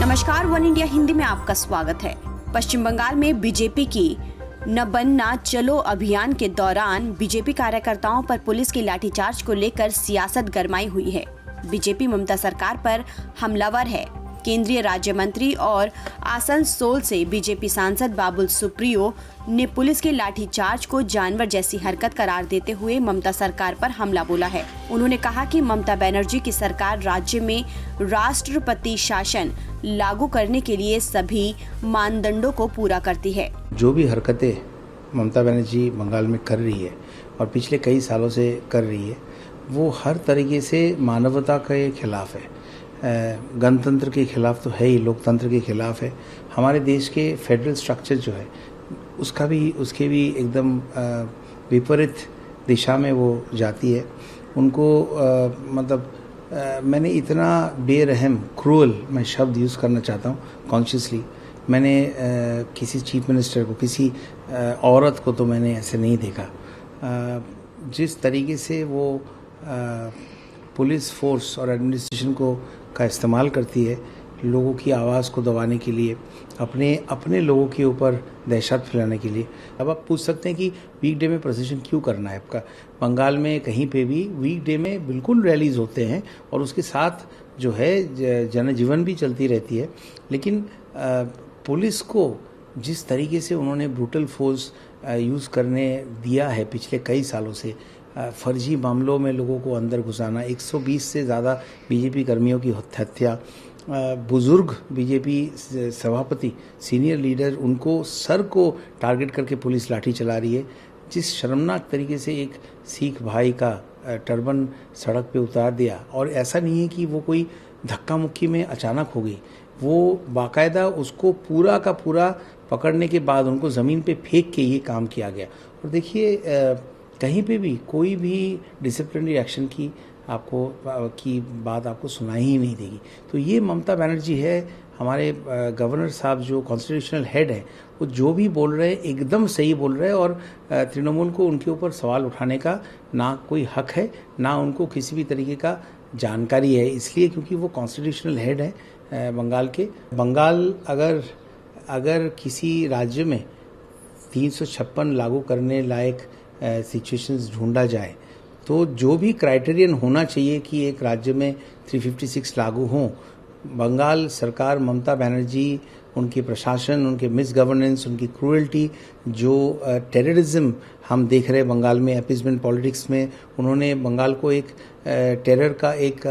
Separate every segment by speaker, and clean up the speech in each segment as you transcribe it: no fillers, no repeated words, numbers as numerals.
Speaker 1: नमस्कार, one India Hindi में आपका स्वागत है। पश्चिम बंगाल में बीजेपी की न बनना चलो अभियान के दौरान बीजेपी कार्यकर्ताओं पर पुलिस की लाठीचार्ज को लेकर सियासत गरमाई हुई है। बीजेपी ममता सरकार पर हमलावर है। केंद्रीय राज्य मंत्री और आसनसोल से बीजेपी सांसद बाबुल सुप्रियो ने पुलिस के लाठीचार्ज को जानवर जैसी हरकत करार देते हुए ममता सरकार पर हमला बोला है। उन्होंने कहा कि ममता बनर्जी की सरकार राज्य में राष्ट्रपति शासन लागू करने के लिए सभी मानदंडों को पूरा करती है।
Speaker 2: जो भी हरकतें ममता बनर्जी बंगाल में कर रही है और पिछले कई सालों से कर रही है, वो हर तरीके से मानवता के खिलाफ है, गणतंत्र के खिलाफ तो है ही, लोकतंत्र के खिलाफ है। हमारे देश के फेडरल स्ट्रक्चर जो है उसके भी एकदम विपरीत दिशा में वो जाती है। उनको मैंने इतना बेरहम क्रूअल मैं शब्द यूज़ करना चाहता हूँ कॉन्शियसली। मैंने किसी चीफ मिनिस्टर को, किसी औरत को तो मैंने ऐसे नहीं देखा। जिस तरीके से वो पुलिस फोर्स और एडमिनिस्ट्रेशन का इस्तेमाल करती है लोगों की आवाज़ को दबाने के लिए, अपने लोगों के ऊपर दहशत फैलाने के लिए। अब आप पूछ सकते हैं कि वीकडे में प्रोसेशन क्यों करना है आपका। बंगाल में कहीं पे भी वीकडे में बिल्कुल रैलीज होते हैं और उसके साथ जो है जनजीवन भी चलती रहती है। लेकिन पुलिस को जिस तरीके से उन्होंने ब्रूटल फोर्स यूज़ करने दिया है पिछले कई सालों से, फर्जी मामलों में लोगों को अंदर घुसाना, 120 से ज़्यादा बीजेपी कर्मियों की हत्या, बुजुर्ग बीजेपी सभापति, सीनियर लीडर, उनको सर को टारगेट करके पुलिस लाठी चला रही है। जिस शर्मनाक तरीके से एक सिख भाई का टर्बन सड़क पे उतार दिया, और ऐसा नहीं है कि वो कोई धक्का मुक्की में अचानक हो गई, वो बाकायदा उसको पूरा का पूरा पकड़ने के बाद उनको ज़मीन पे फेंक के ये काम किया गया। और देखिए कहीं पे भी कोई भी डिसिप्लिनरी एक्शन की बात आपको सुनाई ही नहीं देगी। तो ये ममता बनर्जी है, हमारे गवर्नर साहब जो कॉन्स्टिट्यूशनल हेड है, वो जो भी बोल रहे हैं एकदम सही बोल रहे हैं। और तृणमूल को उनके ऊपर सवाल उठाने का ना कोई हक है, ना उनको किसी भी तरीके का जानकारी है, इसलिए क्योंकि वो कॉन्स्टिट्यूशनल हेड है बंगाल के। बंगाल अगर किसी राज्य में 356 लागू करने लायक सिचुएशंस ढूंढा जाए तो जो भी क्राइटेरियन होना चाहिए कि एक राज्य में 356 लागू हों, बंगाल सरकार, ममता बनर्जी, उनके प्रशासन, उनके मिस गवर्नेंस, उनकी क्रूएल्टी, जो टेररिज्म हम देख रहे हैं बंगाल में, अपीसमेंट पॉलिटिक्स में, उन्होंने बंगाल को एक टेरर का एक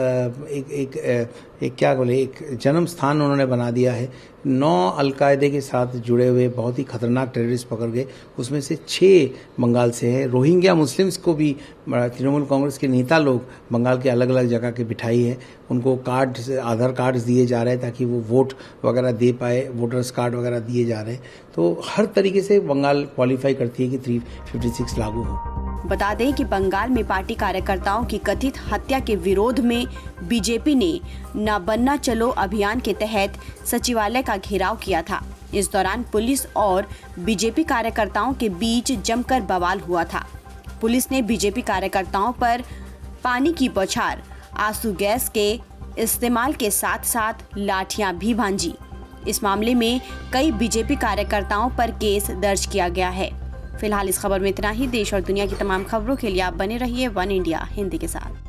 Speaker 2: जन्म स्थान उन्होंने बना दिया है। 9 अलकायदे के साथ जुड़े हुए बहुत ही खतरनाक टेररिस्ट पकड़ गए, उसमें से 6 बंगाल से है। रोहिंग्या मुस्लिम्स को भी तृणमूल कांग्रेस के नेता लोग बंगाल के अलग अलग जगह के बिठाई है, उनको आधार कार्ड्स दिए जा रहे हैं ताकि वो वोट वगैरह दे पाए, वोटर्स कार्ड वगैरह दिए जा रहे हैं। तो हर तरीके से बंगाल क्वालिफाई करती है कि 356 लागू हो।
Speaker 1: बता दें कि बंगाल में पार्टी कार्यकर्ताओं की कथित हत्या के विरोध में बीजेपी ने न बनना चलो अभियान के तहत सचिवालय का घेराव किया था। इस दौरान पुलिस और बीजेपी कार्यकर्ताओं के बीच जमकर बवाल हुआ था। पुलिस ने बीजेपी कार्यकर्ताओं पर पानी की बौछार, आंसू गैस के इस्तेमाल के साथ साथ लाठियां भी भांजी। इस मामले में कई बीजेपी कार्यकर्ताओं पर केस दर्ज किया गया है। फिलहाल इस खबर में इतना ही। देश और दुनिया की तमाम खबरों के लिए आप बने रहिए वन इंडिया हिंदी के साथ।